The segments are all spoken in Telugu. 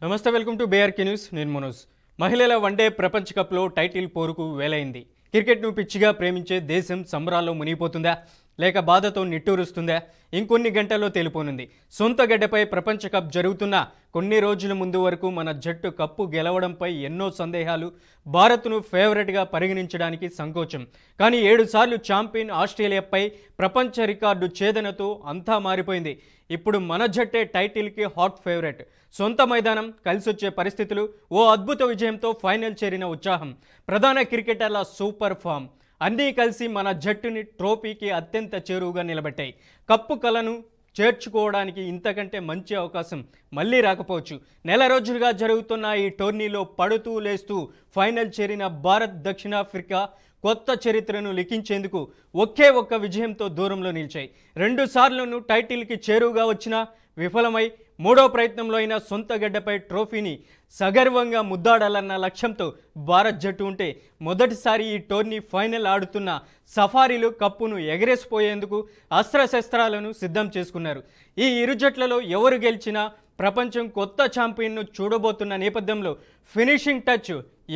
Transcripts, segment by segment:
నమస్తే, వెల్కమ్ టు బేఆర్కే న్యూస్. నేను మనోజ్. మహిళల వన్డే ప్రపంచ కప్లో టైటిల్ పోరుకు వేలైంది. క్రికెట్ను పిచ్చిగా ప్రేమించే దేశం సంబరాల్లో మునిగిపోతుందా, లేక బాధతో నిట్టూరుస్తుందా? ఇంకొన్ని గంటల్లో తేలిపోనుంది. సొంత గడ్డపై ప్రపంచ కప్ జరుగుతున్న కొన్ని రోజుల ముందు వరకు మన జట్టు కప్పు గెలవడంపై ఎన్నో సందేహాలు, భారత్ను ఫేవరెట్గా పరిగణించడానికి సంకోచం. కానీ 7 సార్లు ఛాంపియన్ ఆస్ట్రేలియాపై ప్రపంచ రికార్డు ఛేదనతో అంతా మారిపోయింది. ఇప్పుడు మన జట్టే టైటిల్కి హాట్ ఫేవరెట్. సొంత మైదానం, కలిసొచ్చే పరిస్థితులు, ఓ అద్భుత విజయంతో ఫైనల్ చేరిన ఉత్సాహం, ప్రధాన క్రికెటర్ల సూపర్ ఫామ్ అన్నీ కలిసి మన జట్టుని ట్రోఫీకి అత్యంత చేరువుగా నిలబెట్టాయి. కప్పు కలను చేర్చుకోవడానికి ఇంతకంటే మంచి అవకాశం మళ్ళీ రాకపోవచ్చు. నెల రోజులుగా జరుగుతున్న ఈ టోర్నీలో పడుతూ లేస్తూ ఫైనల్ చేరిన భారత్, దక్షిణాఫ్రికా కొత్త చరిత్రను లిఖించేందుకు ఒకే ఒక్క విజయంతో దూరంలో నిలిచాయి. 2 సార్లను టైటిల్కి చేరువుగా వచ్చినా విఫలమై, 3వ ప్రయత్నంలో అయినా సొంత గడ్డపై ట్రోఫీని సగర్వంగా ముద్దాడాలన్న లక్ష్యంతో భారత్ జట్టు ఉంటే, మొదటిసారి ఈ టోర్నీ ఫైనల్ ఆడుతున్న సఫారీలు కప్పును ఎగరేసిపోయేందుకు అస్త్రశస్త్రాలను సిద్ధం చేసుకున్నారు. ఈ ఇరు జట్లలో ఎవరు గెలిచినా ప్రపంచం కొత్త ఛాంపియన్ను చూడబోతున్న నేపథ్యంలో ఫినిషింగ్ టచ్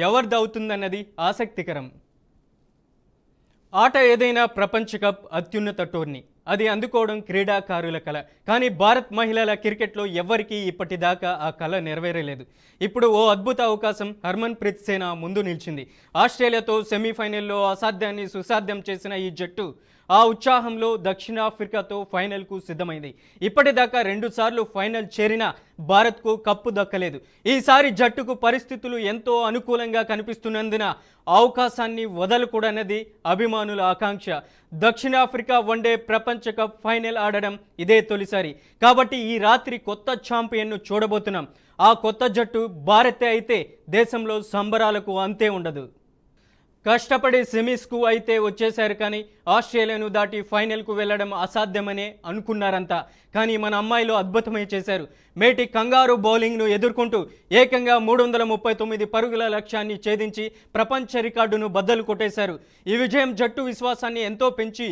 ఎవరిదవుతుందన్నది ఆసక్తికరం. ఆట ఏదైనా ప్రపంచ కప్ అత్యున్నత టోర్నీ, అది అందుకోవడం క్రీడాకారుల కళ. కానీ భారత్ మహిళల క్రికెట్లో ఎవ్వరికీ ఇప్పటిదాకా ఆ కళ నెరవేరలేదు. ఇప్పుడు ఓ అద్భుత అవకాశం హర్మన్ ప్రీత్ సేన ముందు నిలిచింది. ఆస్ట్రేలియాతో సెమీఫైనల్లో అసాధ్యాన్ని సుసాధ్యం చేసిన ఈ జట్టు ఆ ఉత్సాహంలో దక్షిణాఫ్రికాతో ఫైనల్కు సిద్ధమైంది. ఇప్పటిదాకా 2 సార్లు ఫైనల్ చేరిన భారత్కు కప్పు దక్కలేదు. ఈసారి జట్టుకు పరిస్థితులు ఎంతో అనుకూలంగా కనిపిస్తున్నందున అవకాశాన్ని వదలకూడనది అభిమానుల ఆకాంక్ష. దక్షిణాఫ్రికా వన్డే ప్రపంచ కప్ ఫైనల్ ఆడడం ఇదే తొలిసారి. కాబట్టి ఈ రాత్రి కొత్త ఛాంపియన్ను చూడబోతున్నాం. ఆ కొత్త జట్టు భారతే అయితే దేశంలో సంబరాలకు అంతే ఉండదు. కష్టపడి సెమీస్కు అయితే వచ్చేశారు, కానీ ఆస్ట్రేలియాను దాటి ఫైనల్కు వెళ్లడం అసాధ్యమనే అనుకున్నారంతా. కానీ మన అమ్మాయిలు అద్భుతమే చేశారు. మేటి కంగారు బౌలింగ్ను ఎదుర్కొంటూ ఏకంగా 339 పరుగుల లక్ష్యాన్ని ఛేదించి ప్రపంచ రికార్డును బద్దలు కొట్టేశారు. ఈ విజయం జట్టు విశ్వాసాన్ని ఎంతో పెంచి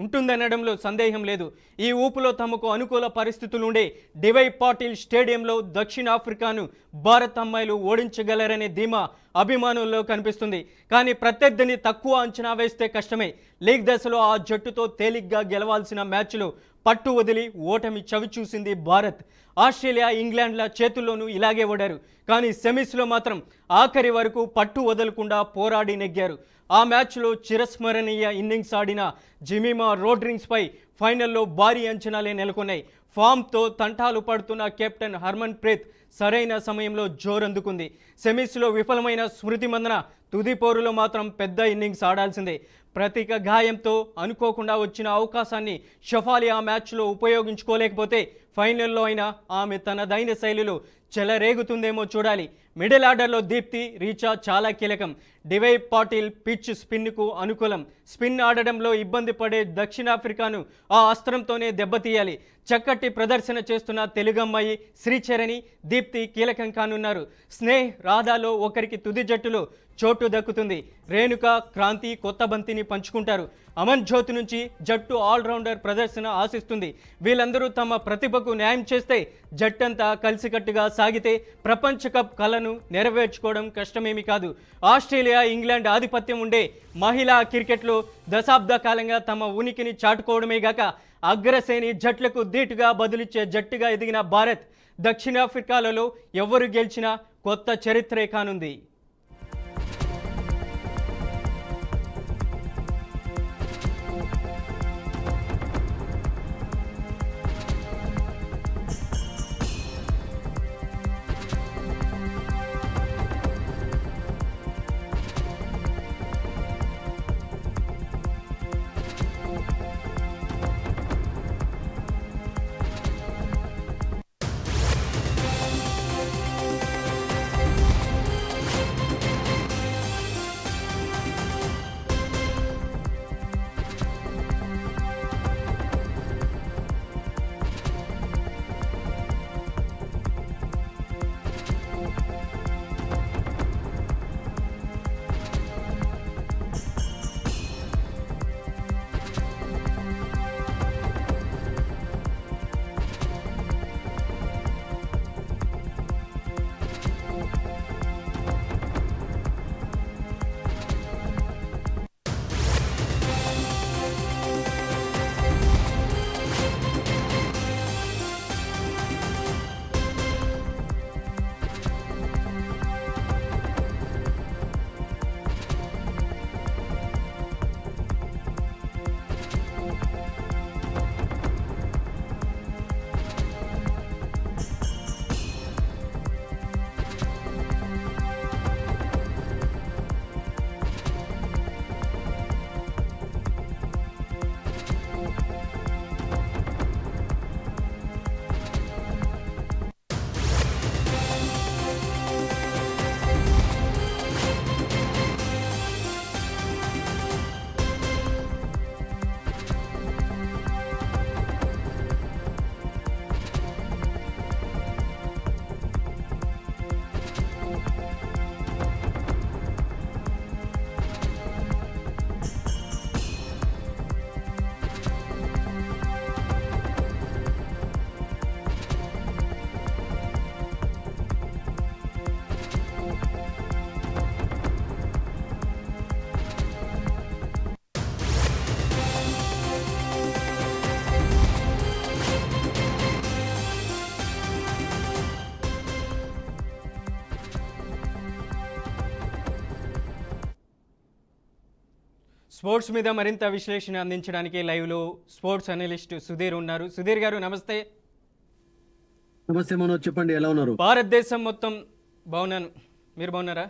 ఉంటుందనడంలో సందేహం లేదు. ఈ ఊపులో తమకు అనుకూల పరిస్థితులుండే డివై పాటిల్ స్టేడియంలో దక్షిణాఫ్రికాను భారత్ అమ్మాయిలు ఓడించగలరనే ధీమా అభిమానుల్లో కనిపిస్తుంది. కానీ ప్రత్యర్థిని తక్కువ అంచనా వేస్తే కష్టమే. లీగ్ దశలో ఆ జట్టుతో తేలిగ్గా గెలవాల్సిన మ్యాచ్లో పట్టు వదిలి ఓటమి చవిచూసింది భారత్. ఆస్ట్రేలియా, ఇంగ్లాండ్ల చేతుల్లోనూ ఇలాగే ఓడారు. కానీ సెమీస్లో మాత్రం ఆఖరి వరకు పట్టు వదలకుండా పోరాడి నెగ్గారు. ఆ మ్యాచ్లో చిరస్మరణీయ ఇన్నింగ్స్ ఆడిన జిమీమా రోడ్రింగ్స్పై ఫైనల్లో భారీ అంచనాలే నెలకొన్నాయి. ఫామ్తో తంటాలు పడుతున్న కెప్టెన్ హర్మన్ ప్రీత్ సరైన సమయంలో జోరందుకుంది. సెమీస్లో విఫలమైన స్మృతి మందన తుది పోరులో మాత్రం పెద్ద ఇన్నింగ్స్ ఆడాల్సిందే. ప్రతీక గాయంతో అనుకోకుండా వచ్చిన అవకాశాన్ని షఫాలి ఆ మ్యాచ్లో ఉపయోగించుకోలేకపోతే ఫైనల్లో అయినా ఆమె తనదైన శైలిలో చెలరేగుతుందేమో చూడాలి. మిడిల్ ఆర్డర్లో దీప్తి, రీచా చాలా కీలకం. డివై పాటిల్ పిచ్ స్పిన్కు అనుకూలం. స్పిన్ ఆడడంలో ఇబ్బంది పడే దక్షిణాఫ్రికాను ఆ అస్త్రంతోనే దెబ్బతీయాలి. చక్కటి ప్రదర్శన చేస్తున్న తెలుగమ్మాయి శ్రీచరణి, దీప్తి కీలకం కానున్నారు. స్నేహ్, రాధాలో ఒకరికి తుది జట్టులో చోటు దక్కుతుంది. రేణుక, క్రాంతి కొత్త బంతిని పంచుకుంటారు. అమన్ జ్యోతి నుంచి జట్టు ఆల్రౌండర్ ప్రదర్శన ఆశిస్తుంది. వీళ్ళందరూ తమ ప్రతిభకు న్యాయం చేస్తే, జట్టంతా కలిసికట్టుగా సాగితే ప్రపంచ కప్ కలను నెరవేర్చుకోవడం కష్టమేమీ కాదు. ఆస్ట్రేలియా, ఇంగ్లాండ్ ఆధిపత్యం ఉండే మహిళా క్రికెట్లో దశాబ్ద కాలంగా తమ ఉనికిని చాటుకోవడమే గాక అగ్రశ్రేణి జట్లకు ధీటుగా బదులిచ్చే జట్టుగా ఎదిగిన భారత్, దక్షిణాఫ్రికాలలో ఎవరు గెలిచినా కొత్త చరిత్రే కానుంది. స్పోర్ట్స్ మీద మరింత విశ్లేషణ అందించడానికి లైవ్లో స్పోర్ట్స్ అనలిస్ట్ సుధీర్ ఉన్నారు. సుధీర్ గారు నమస్తే. నమస్తే మనోజ్, చెప్పండి ఎలా ఉన్నారు? భారతదేశం మొత్తం బాగున్నాను, మీరు బాగున్నారా?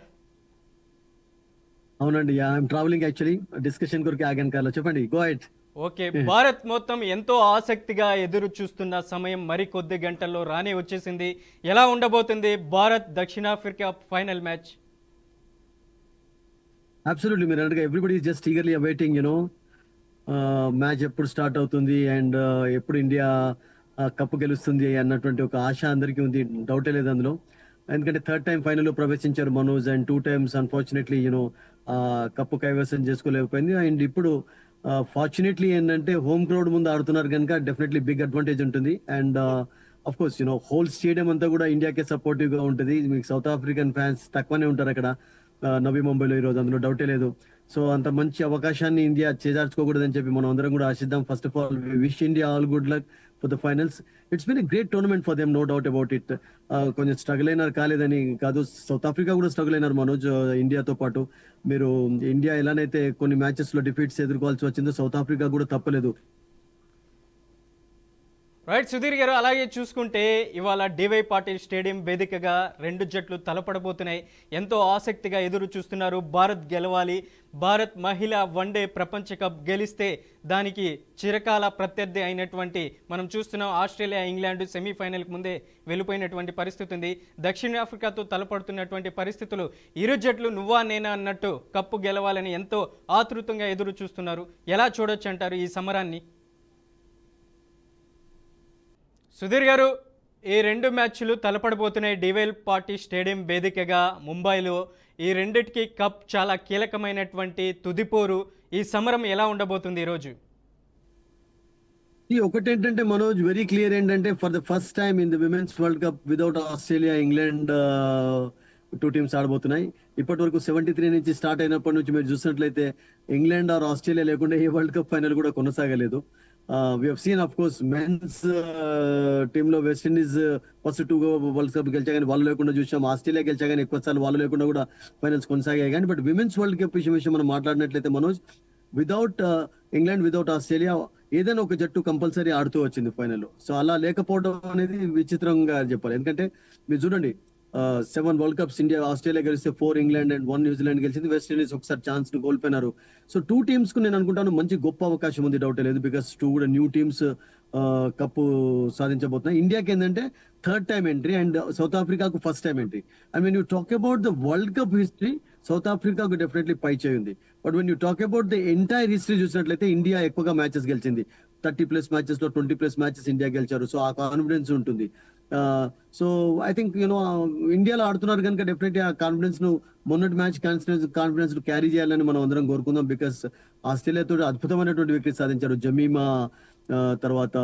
అవునండి, ఐఎమ్ ట్రావెలింగ్ యాక్చువల్లీ, డిస్కషన్ కొరకు ఆగాను కార్లో. చెప్పండి, గో హెడ్. ఓకే, భారత్ మొత్తం ఎంతో ఆసక్తిగా ఎదురు చూస్తున్న సమయం మరి కొద్ది గంటల్లో రానే వచ్చేసింది. ఎలా ఉండబోతుంది భారత్ దక్షిణాఫ్రికా ఫైనల్ మ్యాచ్? అబ్సల్యూట్లీ, మీరు అన్నట్టుగా everybody is just eagerly awaiting match ఎప్పుడు స్టార్ట్ అవుతుంది అండ్ ఎప్పుడు ఇండియా కప్పు గెలుస్తుంది అన్నటువంటి ఒక ఆశ అందరికీ ఉంది, డౌటే లేదు అందులో. ఎందుకంటే థర్డ్ టైం ఫైనల్ లో ప్రవేశించారు Manoj, and 2 times unfortunately cup కైవసం చేసుకోలేకపోయింది. అండ్ ఇప్పుడు ఫార్చునేట్లీ ఏంటంటే హోమ్ క్రౌడ్ ముందు ఆడుతున్నారు కనుక డెఫినెట్లీ బిగ్ అడ్వాంటేజ్ ఉంటుంది. And of course whole stadium అంతా కూడా ఇండియాకే సపోర్టివ్ గా ఉంటుంది. మీకు సౌత్ ఆఫ్రికన్ ఫ్యాన్స్ తక్కువనే ఉంటారు అక్కడ నవీ ముంబైలో ఈరోజు, అందులో డౌటే లేదు. సో అంత మంచి అవకాశాన్ని ఇండియా చేజార్చుకోకూడదని చెప్పి మనం అందరం కూడా ఆశిద్దాం. First of all wish India all good luck for the finals. It's been a great tournament for them, no doubt about it. కొంచెం స్ట్రగుల్ అయినారు, కాలేదని కాదు, సౌత్ ఆఫ్రికా కూడా స్ట్రగుల్ అయినారు మనోజ్ ఇండియాతో పాటు. మీరు ఇండియా ఎలానైతే కొన్ని మ్యాచెస్ లో డిఫీట్స్ ఎదుర్కోవాల్సి వచ్చిందో సౌత్ ఆఫ్రికా కూడా తప్పలేదు. రైట్ సుధీర్ గారు, అలాగే చూసుకుంటే ఇవాళ డివై పాటిల్ స్టేడియం వేదికగా రెండు జట్లు తలపడబోతున్నాయి. ఎంతో ఆసక్తిగా ఎదురు చూస్తున్నారు. భారత్ గెలవాలి, భారత్ మహిళా వన్డే ప్రపంచ కప్ గెలిస్తే దానికి చిరకాల ప్రత్యర్థి అయినటువంటి మనం చూస్తున్నాం ఆస్ట్రేలియా ఇంగ్లాండ్ సెమీఫైనల్కి ముందే వెళ్ళిపోయినటువంటి పరిస్థితి ఉంది. దక్షిణాఫ్రికాతో తలపడుతున్నటువంటి పరిస్థితులు, ఇరు జట్లు నువ్వా నేనా అన్నట్టు కప్పు గెలవాలని ఎంతో ఆతృతంగా ఎదురు చూస్తున్నారు. ఎలా చూడొచ్చు అంటారు ఈ సమరాన్ని? సుధీర్ గారు, ఈ రెండు మ్యాచ్లు తలపడబోతున్నాయి డివై పాటిల్ స్టేడియం వేదికగా ముంబైలో. ఈ రెండిటికి కప్ చాలా కీలకమైనటువంటి తుదిపోరు. ఈ సమరం ఎలా ఉండబోతుంది ఈరోజు? ఒకటేంటంటే మనోజ్, వెరీ క్లియర్ ఏంటంటే for the first time in the women's world cup without Australia England 2 teams ఆడబోతున్నాయి. ఇప్పటి వరకు 73 నుంచి స్టార్ట్ అయినప్పటి నుంచి మీరు చూసినట్లయితే ఇంగ్లాండ్ ఆర్ ఆస్ట్రేలియా లేకుండా ఏ వరల్డ్ కప్ ఫైనల్ కూడా కొనసాగలేదు. We have seen, of course, men's team లో West Indies first 2 world cup గెలిచా కానీ వాళ్ళు లేకుండా చూసాం. ఆస్ట్రేలియా గెలిచా కానీ ఎక్కువ సార్లు వాళ్ళు లేకుండా కూడా ఫైనల్స్ కొనసాగాయి. కానీ బట్ విమెన్స్ వరల్డ్ కప్ విషయం మనం మాట్లాడినట్లయితే Manoj, without England without Australia ఏదైనా ఒక జట్టు కంపల్సరీ ఆడుతూ వచ్చింది ఫైనల్లో. సో అలా లేకపోవడం అనేది విచిత్రంగా చెప్పాలి. ఎందుకంటే మీరు చూడండి, 7 వరల్డ్ కప్స్ ఇండియా ఆస్ట్రేలియా గెలిస్తే 4 ఇంగ్లాండ్ అండ్ 1 న్యూజిలాండ్ గెలిచింది. వెస్ట్ ఇండీస్ ఒకసారి ఛాన్స్ ను కోల్పోయినారు. సో 2 teams కు నేను అనుకుంటాను మంచి గొప్ప అవకాశం ఉంది, డౌట్ లేదు. బికాస్ 2 కూడా న్యూ టీమ్స్ కప్పు సాధించబోతున్నాయి. ఇండియాకి ఏంటంటే third time entry and South ఆఫ్రికాకు first time entry. And when you talk about the world cup history, South ఆఫ్రికాకు డెఫినెట్లీ పై చేయి ఉంది. But when you talk about the entire history చూసినట్లయితే ఇండియా ఎక్కువగా మ్యాచెస్ గెలిచింది. 30+ మ్యాచెస్ లో 20+ మ్యాచెస్ ఇండియా గెలిచారు. సో ఆ కాన్ఫిడెన్స్ ఉంటుంది. సో ఐ థింక్ ఇండియాలో ఆడుతున్నారు కనుక డెఫినెట్లీ ఆ కాన్ఫిడెన్స్ ను, మొన్నటి మ్యాచ్ కాన్ఫిడెన్స్ ను క్యారీ చేయాలని మనం అందరం కోరుకుందాం. బికాస్ ఆస్ట్రేలియాతో అద్భుతమైనటువంటి వికెట్ సాధించారు. జమీమా తర్వాత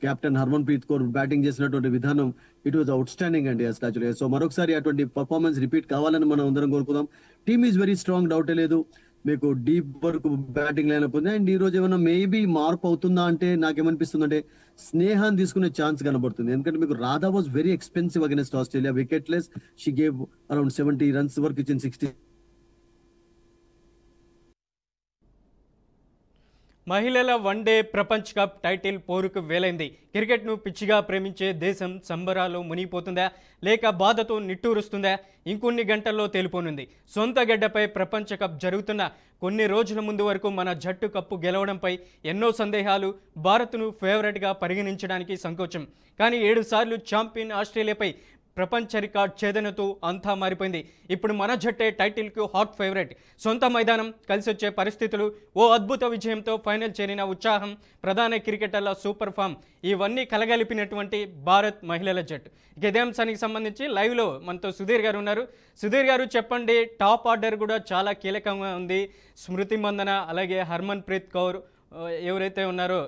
కెప్టెన్ హర్మన్ ప్రీత్ కౌర్ బ్యాటింగ్ చేసినటువంటి విధానం, ఇట్ వాజ్ అవుట్ స్టాండింగ్ అండి అసలు యాక్చువల్గా. సో మరొకసారి అటువంటి పర్ఫార్మెన్స్ రిపీట్ కావాలని మనం అందరం కోరుకుందాం. టీమ్ ఈజ్ వెరీ స్ట్రాంగ్, డౌటే లేదు. మీకు డీప్ వరకు బ్యాటింగ్ లైనప్ ఉంది. అండ్ ఈ రోజు ఏమైనా మేబీ మార్పు అవుతుందా అంటే నాకేమనిపిస్తుంది అంటే స్నేహాన్ని తీసుకునే ఛాన్స్ కనబడుతుంది. ఎందుకంటే మీకు Radha was very expensive against Australia, wicket less. She gave around 70 runs వరకు ఇచ్చింది. 60. మహిళల వన్డే ప్రపంచ కప్ టైటిల్ పోరుకు వేలైంది. క్రికెట్ను పిచ్చిగా ప్రేమించే దేశం సంబరాలు మునిగిపోతుందా లేక బాధతో నిట్టూరుస్తుందా? ఇంకొన్ని గంటల్లో తేలిపోనుంది. సొంత గడ్డపై ప్రపంచ కప్ జరుగుతున్న కొన్ని రోజుల ముందు వరకు మన జట్టు కప్పు గెలవడంపై ఎన్నో సందేహాలు, భారత్ను ఫేవరెట్గా పరిగణించడానికి సంకోచం. కానీ 7 సార్లు ఛాంపియన్ ఆస్ట్రేలియాపై ప్రపంచ రికార్డ్ ఛేదనతో అంతా మారిపోయింది. ఇప్పుడు మన జట్టే టైటిల్కు హాట్ ఫేవరెట్. సొంత మైదానం, కలిసి వచ్చే పరిస్థితులు, ఓ అద్భుత విజయంతో ఫైనల్ చేరిన ఉత్సాహం, ప్రధాన క్రికెటర్ల సూపర్ ఫామ్, ఇవన్నీ కలగలిపినటువంటి భారత్ మహిళల జట్టు. ఇక ఇదే అంశానికి సంబంధించి లైవ్లో మనతో సుధీర్ గారు ఉన్నారు. సుధీర్ గారు చెప్పండి, టాప్ ఆర్డర్ కూడా చాలా కీలకంగా ఉంది. స్మృతి మందన అలాగే హర్మన్ ప్రీత్ కౌర్ ఎవరైతే ఉన్నారో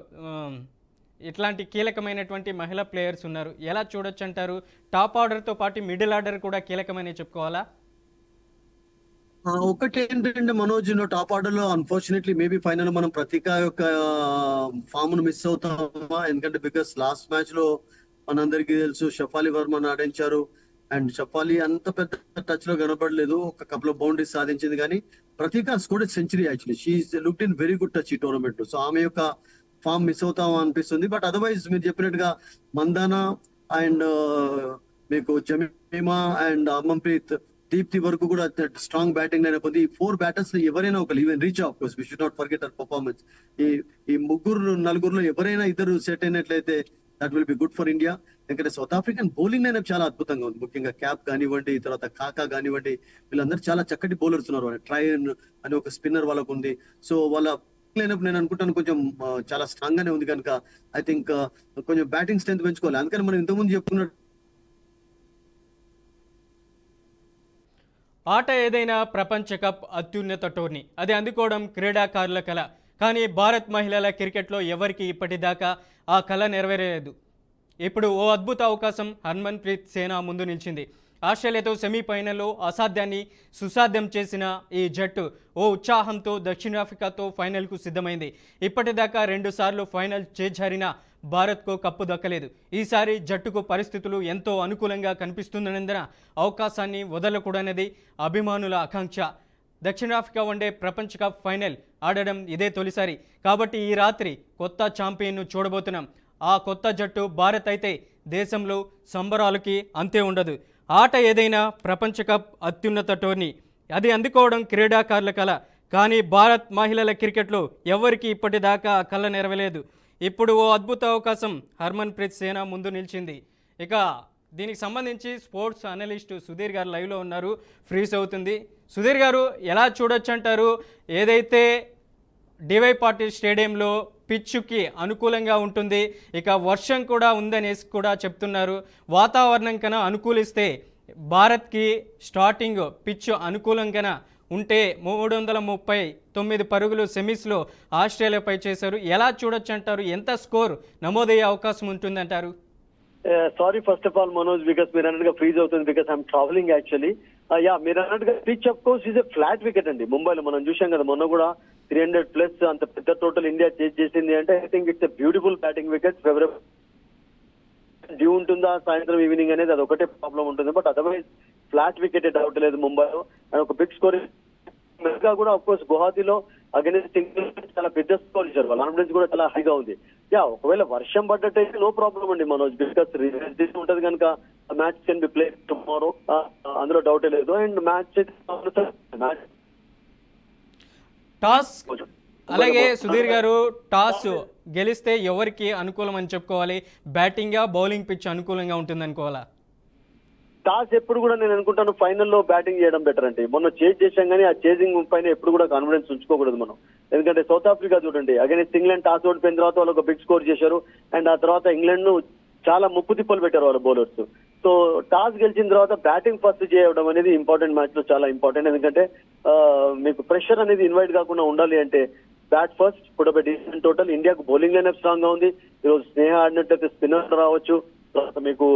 ఇట్లాంటి కీలకమైనటువంటి మహిళా ప్లేయర్స్ ఉన్నారు. ఎలా చూడొచ్చు అంటారు? టాప్ ఆర్డర్తో పాటు మిడిల్ ఆర్డర్ కూడా కీలకమని చెప్పుకోవాలా? ఒకటి ఏంటంటే మనోజ్, టాప్ ఆర్డర్ లో అన్ఫార్చునేట్లీ మేబీ ఫైనల్ మనం ప్రతీక యొక్క ఫామ్ ను మిస్ అవుతామా? ఎందుకంటే బికాస్ లాస్ట్ మ్యాచ్ లో మనందరికీ తెలుసు షఫాలి వర్మను ఆడించారు. అండ్ షఫాలి అంత పెద్ద టచ్ లో కనపడలేదు, ఒక కపుల్ ఆఫ్ బౌండరీస్ సాధించింది. కానీ ప్రతీక scored century actually. She looked in very good touch ఈ టోర్నమెంట్. సో ఆమె యొక్క ఫామ్ మిస్ అవుతాం అనిపిస్తుంది. బట్ అదర్వైజ్ మీరు చెప్పినట్టుగా మందానా అండ్ మీకు జమీమా అండ్ అమన్ప్రీత్, దీప్తి వరకు కూడా స్ట్రాంగ్ బ్యాటింగ్ లైన్ ఉంది. ఈ 4 బ్యాటర్స్ లో ఎవరైనా ఒకరు, even reach of course we should not forget our performance. ఈ ముగ్గురు నలుగురులో ఎవరైనా ఇద్దరు సెట్ అయినట్లయితే that will be good for India. ఎందుకంటే సౌత్ ఆఫ్రికన్ బౌలింగ్ లైన్ చాలా అద్భుతంగా ఉంది. ముఖ్యంగా క్యాప్ కానివ్వండి, తర్వాత కాకా కానివ్వండి, వీళ్ళందరూ చాలా చక్కటి బౌలర్స్ ఉన్నారు. ట్రైన్ అని ఒక స్పిన్నర్ వాళ్ళకు ఉంది. సో వాళ్ళ లైనప్ నేను అనుకుంటాను కొంచెం చాలా స్ట్రాంగ్ గానే ఉంది. కనుక ఐ థింక్ కొంచెం బ్యాటింగ్ స్ట్రెంత్ పెంచుకోవాలి. అందుకని మనం ఇంతకుముందు చెప్పుకున్నట్టు ఆట ఏదైనా ప్రపంచ కప్ అత్యున్నత టోర్నీ, అది అందుకోవడం క్రీడాకారుల కళ. కానీ భారత్ మహిళల క్రికెట్లో ఎవరికి ఇప్పటిదాకా ఆ కళ నెరవేరలేదు. ఇప్పుడు ఓ అద్భుత అవకాశం హర్మన్ ప్రీత్ సేన ముందు నిలిచింది. ఆస్ట్రేలియాతో సెమీఫైనల్లో అసాధ్యాన్ని సుసాధ్యం చేసిన ఈ జట్టు ఓ ఉత్సాహంతో దక్షిణాఫ్రికాతో ఫైనల్కు సిద్ధమైంది. ఇప్పటిదాకా 2 సార్లు ఫైనల్ చేజారిన భారత్కు కప్పు దక్కలేదు. ఈసారి జట్టుకు పరిస్థితులు ఎంతో అనుకూలంగా కనిపిస్తున్నందున అవకాశాన్ని వదలకూడనిది అభిమానుల ఆకాంక్ష. దక్షిణాఫ్రికా వన్డే ప్రపంచ కప్ ఫైనల్ ఆడడం ఇదే తొలిసారి. కాబట్టి ఈ రాత్రి కొత్త ఛాంపియన్ను చూడబోతున్నాం. ఆ కొత్త జట్టు భారత్ అయితే దేశంలో సంబరాలకి అంతే ఉండదు. ఆట ఏదైనా ప్రపంచ కప్ అత్యున్నత టోర్నీ, అది అందుకోవడం క్రీడాకారుల కళ. కానీ భారత్ మహిళల క్రికెట్లో ఎవరికి ఇప్పటిదాకా ఆ కళ నెరవేరలేదు. ఇప్పుడు ఓ అద్భుత అవకాశం హర్మన్ ప్రీత్ సేన ముందు నిలిచింది. ఇక దీనికి సంబంధించి స్పోర్ట్స్ అనలిస్ట్ సుధీర్ గారు లైవ్లో ఉన్నారు, ఫ్రీజ్ అవుతుంది. సుధీర్ గారు, ఎలా చూడొచ్చు అంటారు? ఏదైతే డివై పాటిల్ స్టేడియంలో పిచ్చుకి అనుకూలంగా ఉంటుంది, ఇక వర్షం కూడా ఉందనేసి కూడా చెప్తున్నారు. వాతావరణం కన్నా అనుకూలిస్తే భారత్కి స్టార్టింగ్ పిచ్ అనుకూలంగా ఉంటే 339 పరుగులు సెమీస్లో ఆస్ట్రేలియాపై చేశారు. ఎలా చూడొచ్చు అంటారు? ఎంత స్కోర్ నమోదయ్యే అవకాశం ఉంటుందంటారు? Sorry first of all Manoj, because మీరు అన్నట్టుగా ఫ్రీజ్ అవుతుంది బికాస్ ఐఎమ్ ట్రావెలింగ్ యాక్చువల్లీ. మీరు అన్నట్టుగా pitch of course is a flat wicket అండి. ముంబైలో మనం చూసాం కదా మొన్న కూడా 300+ అంత పెద్ద టోటల్ ఇండియా చేసింది అంటే I think it's a beautiful batting wicket. Favourable due ఉంటుందా సాయంత్రం ఈవినింగ్ అనేది అది ఒకటే ప్రాబ్లం ఉంటుంది. But otherwise flat wicket doubt లేదు ముంబైలో. అండ్ ఒక బిగ్ స్కోర్ మెగా కూడా ఆఫ్ కోర్స్ గువాహతిలో అగైన్స్ ఇంగ్లాండ్ చాలా పెద్ద స్కోర్ ఇచ్చారు. వాళ్ళ కాన్ఫిడెన్స్ కూడా చాలా హైగా ఉంది. ఒకవేళ వర్షం పడ్డట్టయితే నో ప్రాబ్లం అండి మనోజ్, బికాస్ రిజల్ట్ ఉంటుంది కనుక match can be play tomorrow, అందులో డౌటే లేదు. అండ్ మ్యాచ్ టాస్ అలాగే సుధీర్ గారు, టాస్ గెలిస్తే ఎవరికి అనుకూలం అని చెప్పుకోవాలి? బ్యాటింగా బౌలింగ్ పిచ్ అనుకూలంగా ఉంటుంది అనుకోవాలా? టాస్ ఎప్పుడు కూడా నేను అనుకుంటాను ఫైనల్లో బ్యాటింగ్ చేయడం బెటర్ అంటే. మొన్న చేజ్ చేశాం కానీ ఆ చేజింగ్ పైన ఎప్పుడు కూడా కాన్ఫిడెన్స్ ఉంచుకోకూడదు మనం. ఎందుకంటే సౌత్ ఆఫ్రికా చూడండి, అగైన్స్ ఇంగ్లాండ్ టాస్ ఓడిపోయిన తర్వాత వాళ్ళు ఒక బిగ్ స్కోర్ చేశారు. అండ్ ఆ తర్వాత ఇంగ్లాండ్ ను చాలా ముప్పు తిప్పలు పెట్టారు వాళ్ళ బౌలర్స్. సో టాస్ గెలిచిన తర్వాత బ్యాటింగ్ ఫస్ట్ చేయడం అనేది ఇంపార్టెంట్, మ్యాచ్ లో చాలా ఇంపార్టెంట్. ఎందుకంటే మీకు ప్రెషర్ అనేది ఇన్వైట్ కాకుండా ఉండాలి అంటే bat first, put up decent total. ఇండియాకు బౌలింగ్ లైనప్ స్ట్రాంగ్ గా ఉంది. ఈరోజు స్నేహ ఆడినట్టయితే స్పిన్నర్ రావచ్చు. తర్వాత మీకు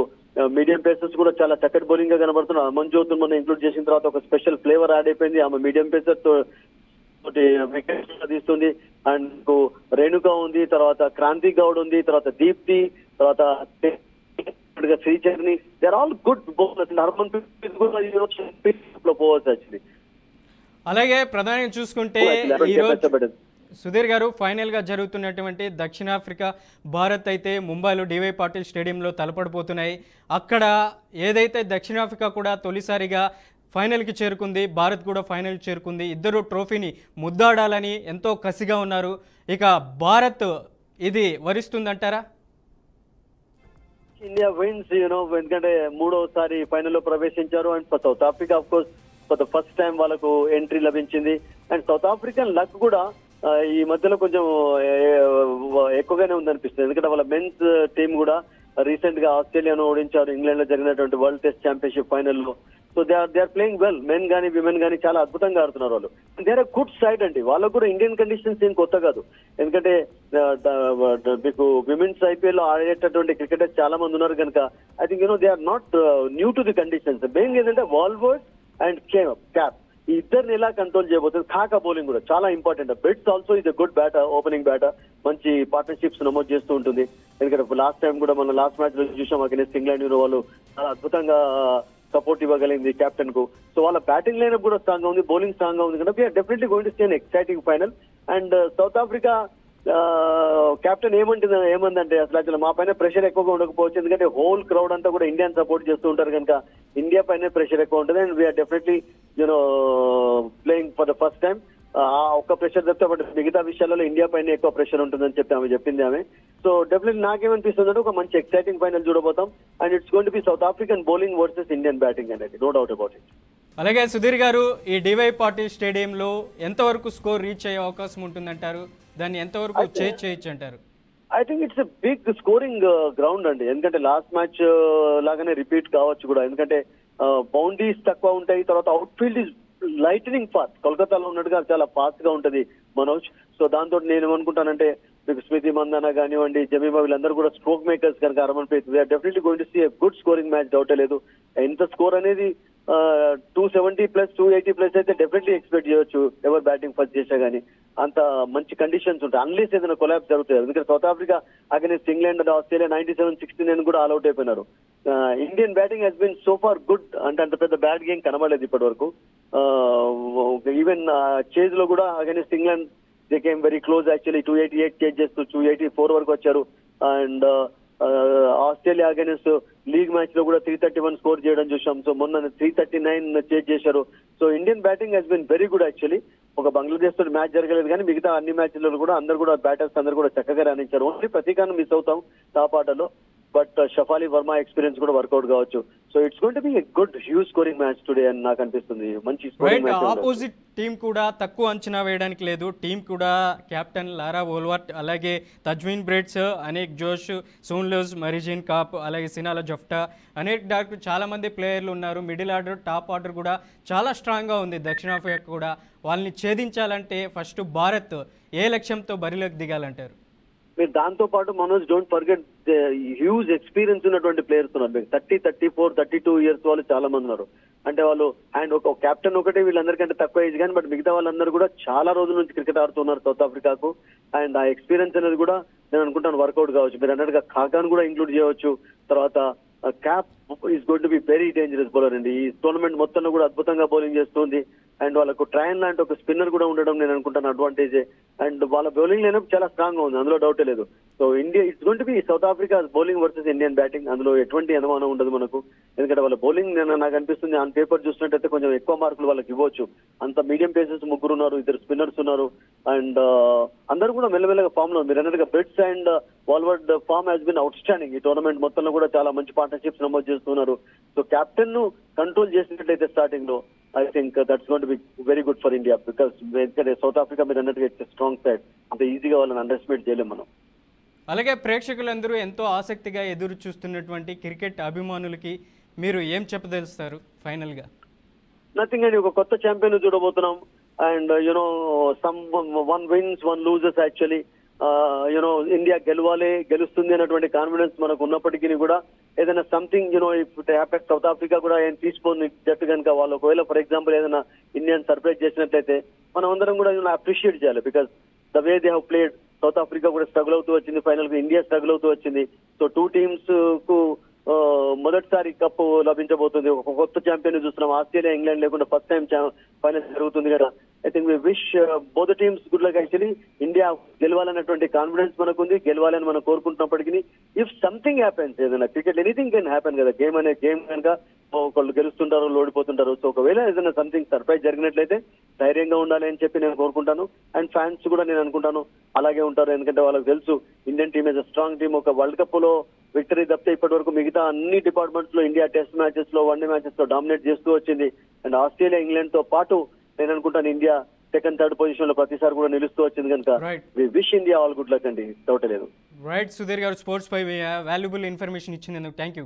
మీడియం పేసర్స్ కూడా చాలా చక్కటి బౌలింగ్ గా కనబడుతున్నారు. అమన్జోత్ మనం ఇంక్లూడ్ చేసిన తర్వాత ఒక స్పెషల్ ఫ్లేవర్ యాడ్ అయిపోయింది. ఆమె మీడియం పేసర్ తోటి వికెట్స్ తీస్తుంది. అండ్ రేణుక ఉంది, తర్వాత క్రాంతి గౌడ్ ఉంది, తర్వాత దీప్తి, తర్వాత Shree Charani. They are all good bowlers. Harmanpreet కూడా లో పోవచ్చు యాక్చువల్లీ. అలాగే ప్రధానంగా చూసుకుంటే ఈరోజు సుధీర్ గారు, ఫైనల్గా జరుగుతున్నటువంటి దక్షిణాఫ్రికా భారత్ అయితే ముంబైలో డివై పాటిల్ స్టేడియంలో తలపడిపోతున్నాయి. అక్కడ ఏదైతే దక్షిణాఫ్రికా కూడా తొలిసారిగా ఫైనల్కి చేరుకుంది, భారత్ కూడా ఫైనల్ చేరుకుంది. ఇద్దరు ట్రోఫీని ముద్దాడాలని ఎంతో కసిగా ఉన్నారు. ఇక భారత్ ఇది వరిస్తుందంటారా? ఇండియా విన్స్ ఎందుకంటే 3వసారి ఫైనల్లో ప్రవేశించారు. And South Africa of course for the first time వాళ్ళకు ఎంట్రీ లభించింది. అండ్ సౌత్ ఆఫ్రికన్ లక్ కూడా ఈ మధ్యలో కొంచెం ఎక్కువగానే ఉందనిపిస్తుంది. ఎందుకంటే వాళ్ళ మెన్స్ టీం కూడా రీసెంట్ గా ఆస్ట్రేలియాను ఓడించారు ఇంగ్లాండ్ లో జరిగినటువంటి వరల్డ్ టెస్ట్ ఛాంపియన్షిప్ ఫైనల్లో. So they are playing well. Men కానీ విమెన్ కానీ చాలా అద్భుతంగా ఆడుతున్నారు వాళ్ళు. దే ఆర్ గుడ్ సైడ్ అండి. వాళ్ళకు కూడా ఇండియన్ కండిషన్స్ ఏం కొత్త కాదు. ఎందుకంటే మీకు విమెన్స్ ఐపీఎల్ లో ఆడేటటువంటి క్రికెటర్స్ చాలా మంది ఉన్నారు కనుక I think they are not new to the conditions. Main ఏంటంటే వాల్వర్డ్ అండ్ క్యాప్ ఈ ఇద్దరిని ఎలా కంట్రోల్ చేయబోతుంది. కాకా బౌలింగ్ కూడా చాలా ఇంపార్టెంట్. బెట్స్ ఆల్సో ఇది గుడ్ బ్యాటర్, ఓపెనింగ్ బ్యాటర్, మంచి పార్ట్నర్షిప్స్ నమోదు చేస్తూ ఉంటుంది. ఎందుకంటే లాస్ట్ టైం కూడా మనం లాస్ట్ మ్యాచ్ లో చూసాం అగైన్స్ ఇంగ్లాండ్ వాళ్ళు చాలా అద్భుతంగా సపోర్ట్ ఇవ్వగలిగింది కెప్టెన్ కు. సో వాళ్ళ బ్యాటింగ్ లైనప్ కూడా స్ట్రాంగ్ గా ఉంది, బౌలింగ్ స్ట్రాంగ్ గా ఉంది కనుక we are definitely going to see an exciting final. And South Africa captain ఏమందంటే అసలు మా పైన ప్రెషర్ ఎక్కువగా ఉండకపోవచ్చు, ఎందుకంటే హోల్ క్రౌడ్ అంతా కూడా ఇండియాని సపోర్ట్ చేస్తూ ఉంటారు కనుక ఇండియా పైన ప్రెషర్ ఎక్కువ ఉంటుంది. And we are definitely playing for the first time. ఆ ఒక్క ప్రెషర్ చెప్తే బట్ మిగతా విషయాలలో ఇండియా పైన ఎక్కువ ప్రెషర్ ఉంటుందని చెప్పి ఆమె చెప్పింది ఆమె. సో డెఫినెట్లీ నాకేమనిపిస్తుంది అంటే ఒక మంచి ఎక్సైటింగ్ ఫైనల్ చూడబోతాం. And it's going to be South African bowling versus Indian batting అనేది, నో డౌట్ అబౌట్ ఇట్. అలాగే సుధీర్ గారు, ఈ డివై పాటిల్ స్టేడియంలో ఎంతవరకు స్కోర్ రీచ్ అయ్యే అవకాశం ఉంటుందంటారు? దాన్ని ఎంతవరకు చేంజ్ చేయొచ్చు అంటారు? I think it's a big scoring ground అండి, ఎందుకంటే లాస్ట్ మ్యాచ్ లాగానే రిపీట్ కావచ్చు కూడా, ఎందుకంటే బౌండరీస్ తక్కువ ఉంటాయి, తర్వాత out field is lightening fast. కోల్కతాలో ఉన్నట్టుగా చాలా ఫాస్ట్ గా ఉంటది మనోజ్. సో దాంతో నేను ఏమనుకుంటానంటే మీకు స్మృతి మందన కానివ్వండి, జమీమా వీళ్ళందరూ కూడా స్ట్రోక్ మేకర్స్ కనుక Harmanpreet we are definitely going to see a good scoring match, డౌటే లేదు. ఎంత స్కోర్ అనేది 270+ 280+ అయితే డెఫినెట్లీ ఎక్స్పెక్ట్ చేయొచ్చు ఎవరు బ్యాటింగ్ ఫస్ట్ చేసా కానీ. అంత మంచి కండిషన్స్ ఉంటాయి అన్లెస్ ఏదైనా కొలాబ్స్ జరుగుతాయి, ఎందుకంటే South Africa against England and Australia 97-69 కూడా ఆల్అౌట్ అయిపోయినారు. Indian batting has been so far good, అంటే అంత పెద్ద బ్యాట్ గేమ్ కనబడలేదు ఇప్పటి వరకు. ఈవెన్ చేజ్ లో కూడా against England they came very close actually, 288 chase చేస్తూ 284 వరకు వచ్చారు. And Australia against league match లో కూడా 331 స్కోర్ చేయడం చూసాం. సో మొన్న 339 చేజ్ చేశారు. So Indian batting has been very good actually. ఒక బంగ్లాదేశ్ తో మ్యాచ్ జరగలేదు కానీ మిగతా అన్ని మ్యాచ్లలో కూడా అందరు కూడా బ్యాటర్స్ అందరు కూడా చక్కగా రాణించారు. ఓన్లీ ప్రతీకాన్ని మిస్ అవుతాం టాప్ ఆటలో, బట్ షఫాలి వర్మ ఎక్స్పీరియన్స్ కూడా వర్కౌట్ కావచ్చు. So it's going to B a good huge scoring match today అని నాకు అనిపిస్తుంది. మంచి స్కోరింగ్ మ్యాచ్. ఆపోజిట్ టీం కూడా తక్కువ అంచనా వేయడానికి లేదు. టీం కూడా కెప్టెన్ లారా వోల్వర్ట్, అలాగే తజ్వీన్ బ్రేట్స్, అనేక్ జోష్, సోన్లోజ్, మరిజిన్ కాప్, అలాగే సినాల జఫ్టా, అనేక్ డాక్టర్ చాలా మంది ప్లేయర్లు ఉన్నారు. మిడిల్ ఆర్డర్, టాప్ ఆర్డర్ కూడా చాలా స్ట్రాంగ్గా ఉంది. దక్షిణాఫ్రికా కూడా వాళ్ళని ఛేదించాలంటే ఫస్ట్ భారత్ ఏ లక్ష్యంతో బరిలోకి దిగాలంటారు? మీరు దాంతో పాటు Manoj don't forget huge experience ఉన్నటువంటి ప్లేయర్స్ ఉన్నారు. మీకు 30, 34, 32 ఇయర్స్ వాళ్ళు చాలా మంది ఉన్నారు. అంటే వాళ్ళు అండ్ ఒక కెప్టెన్ ఒకటే వీళ్ళందరికంటే తక్కువ ఏజ్ కానీ, బట్ మిగతా వాళ్ళందరూ కూడా చాలా రోజుల నుంచి క్రికెట్ ఆడుతున్నారు సౌత్ ఆఫ్రికాకు. అండ్ ఆ ఎక్స్పీరియన్స్ అనేది కూడా నేను అనుకుంటాను వర్కౌట్ కావచ్చు. మీరు అన్నట్టుగా ఖాకాన్ కూడా ఇంక్లూడ్ చేయవచ్చు. తర్వాత cap is going to be very dangerous bowler అండి. ఈ టోర్నమెంట్ మొత్తంలో కూడా అద్భుతంగా బౌలింగ్ చేస్తుంది. అండ్ వాళ్ళకు ట్రయన్ లాంటి ఒక స్పిన్నర్ కూడా ఉండడం నేను అనుకుంటాను అడ్వాంటేజే. అండ్ వాళ్ళ బౌలింగ్ లైనప్ చాలా స్ట్రాంగ్ గా ఉంది, అందులో డౌటే లేదు. So India it's going to be south Africa bowling versus Indian batting, అందులో ఎటువంటి అనుమానం ఉండదు మనకు. ఎందుకంటే వాళ్ళ బౌలింగ్ నాకు అనిపిస్తుంది ఆన్ పేపర్ చూసినట్టయితే కొంచెం ఎక్కువ మార్కులు వాళ్ళకి ఇవ్వచ్చు. అంత మీడియం పేసెస్ ముగ్గురు ఉన్నారు, 2 స్పిన్నర్స్ ఉన్నారు. అండ్ అందరూ కూడా మెల్లమెల్లగా ఫామ్ లో, మీరు అన్నట్టుగా Brits and Wolvaardt form has been outstanding. ఈ టోర్నమెంట్ మొత్తంలో కూడా చాలా మంచి పార్ట్నర్షిప్స్ నమోదు చేస్తున్నారు. సో కెప్టెన్ ను కంట్రోల్ చేసినట్లయితే స్టార్టింగ్ లో I think that's going to be very good for India, because South Africa మీరు అన్నట్టుగా ఇట్స్ స్ట్రాంగ్ సైడ్, అంత ఈజీగా వాళ్ళని అండర్ ఎస్టిమేట్ చేయలేము మనం. అలాగే ప్రేక్షకులందరూ ఎంతో ఆసక్తిగా ఎదురు చూస్తున్నటువంటి క్రికెట్ అభిమానులకి మీరు ఏం చెప్పదలుస్తారు ఫైనల్ గా? నథింగ్ అండి, ఒక కొత్త ఛాంపియన్ చూడబోతున్నాం. And some 1 wins 1 loses actually. India గెలుస్తుంది అన్నటువంటి కాన్ఫిడెన్స్ మనకు ఉన్నప్పటికీ కూడా ఏదైనా something if it happens south Africa కూడా ఏం తీసుకోని జట్టు కనుక వాళ్ళు ఒకవేళ ఫర్ ఎగ్జాంపుల్ ఏదైనా ఇండియన్ సర్ప్రైజ్ చేసినట్లయితే మనం అందరం కూడా అప్రిషియేట్ చేయాలి. Because the way they have played, south Africa కూడా స్ట్రగుల్ అవుతూ వచ్చింది, ఫైనల్ కు ఇండియా స్ట్రగుల్ అవుతూ వచ్చింది. సో 2 teams కు మొదటిసారి కప్పు లభించబోతుంది. ఒక కొత్త ఛాంపియన్ చూస్తున్నాం. ఆస్ట్రేలియా, ఇంగ్లాండ్ లేకుండా ఫస్ట్ టైం ఫైనల్ జరుగుతుంది కదా. I think we wish both teams good luck. Actually India గెలవాలన్నటువంటి కాన్ఫిడెన్స్ మనకుంది, గెలవాలని మనం కోరుకుంటున్నప్పటికీ ఇఫ్ సంథింగ్ హ్యాపెన్స్, ఏదైనా క్రికెట్ ఎనీథింగ్ కెన్ హ్యాపెన్ కదా. గేమ్ కనుక ఒకళ్ళు గెలుస్తుంటారు, ఓడిపోతుంటారు. సో ఒకవేళ ఏదైనా సంథింగ్ సర్ప్రైజ్ జరిగినట్లయితే ధైర్యంగా ఉండాలి అని చెప్పి నేను కోరుకుంటాను. అండ్ ఫ్యాన్స్ కూడా నేను అనుకుంటాను అలాగే ఉంటారు, ఎందుకంటే వాళ్ళకి తెలుసు Indian team is a strong team. ఒక వరల్డ్ కప్ లో విక్టరీ తప్పితే ఇప్పటి వరకు మిగతా అన్ని డిపార్ట్మెంట్స్ లో ఇండియా టెస్ట్ మ్యాచెస్ లో, వన్డే మ్యాచెస్ లో డామినేట్ చేస్తూ వచ్చింది. అండ్ ఆస్ట్రేలియా, ఇంగ్లాండ్ తో పాటు నేను అనుకుంటాను ఇండియా 2nd, 3rd పొజిషన్ లో ప్రతిసారి కూడా నిలుస్తూ వచ్చింది కనుక we wish India all good luck అండి, డౌట్ లేదు. రైట్ సుధీర్ గారు, స్పోర్ట్స్ పై వాల్యుబుల్ ఇన్ఫర్మేషన్ ఇచ్చినందుకు థ్యాంక్ యూ.